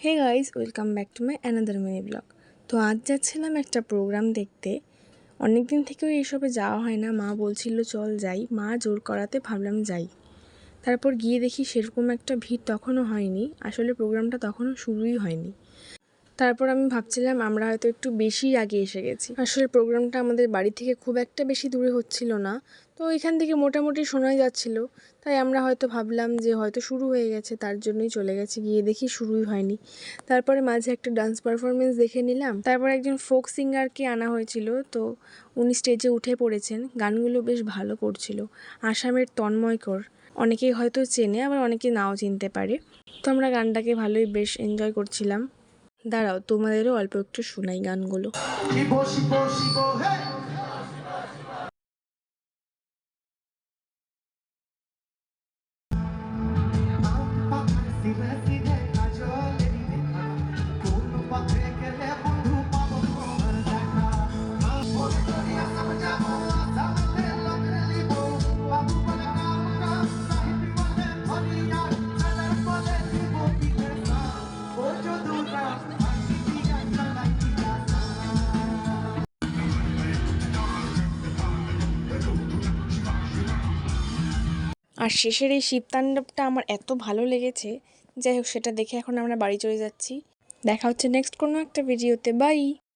Hey guys, welcome back to my another mini vlog. তো আজ যাচ্ছিলাম একটা প্রোগ্রাম দেখতে। অনেক দিন থেকেও এইসবে যাওয়া হয় না, মা বলছিল চল যাই, মা জোর করাতে ভাবলাম যাই। তারপর গিয়ে দেখি সেরকম একটা ভিড় তখনও হয়নি, আসলে প্রোগ্রামটা তখনও শুরুই হয়নি। তারপর আমি ভাবছিলাম আমরা হয়তো একটু বেশি আগে এসে গেছি। আসলে প্রোগ্রামটা আমাদের বাড়ি থেকে খুব একটা বেশি দূরে হচ্ছিল না, তো এখান থেকে মোটামুটি শোনাই যাচ্ছিল। তাই আমরা হয়তো ভাবলাম যে হয়তো শুরু হয়ে গেছে, তার জন্যই চলে গেছি। গিয়ে দেখি শুরুই হয়নি। তারপরে মাঝে একটা ডান্স পারফরমেন্স দেখে নিলাম। তারপর একজন ফোক সিঙ্গারকে আনা হয়েছিল, তো উনি স্টেজে উঠে পড়েছেন, গানগুলো বেশ ভালো করছিল। আসামের তন্ময়কর, অনেকেই হয়তো চেনে, আবার অনেকে নাও চিনতে পারে। তো আমরা গানটাকে ভালোই বেশ এনজয় করছিলাম। দাঁড়াও, তোমাদেরও অল্প একটু শোনাই গানগুলো। আর শেষের এই শিবতাণ্ডবটা আমার এত ভালো লেগেছে। যাই হোক, সেটা দেখে এখন আমরা বাড়ি চলে যাচ্ছি। দেখা হচ্ছে নেক্সট কোনো একটা ভিডিওতে। বাই।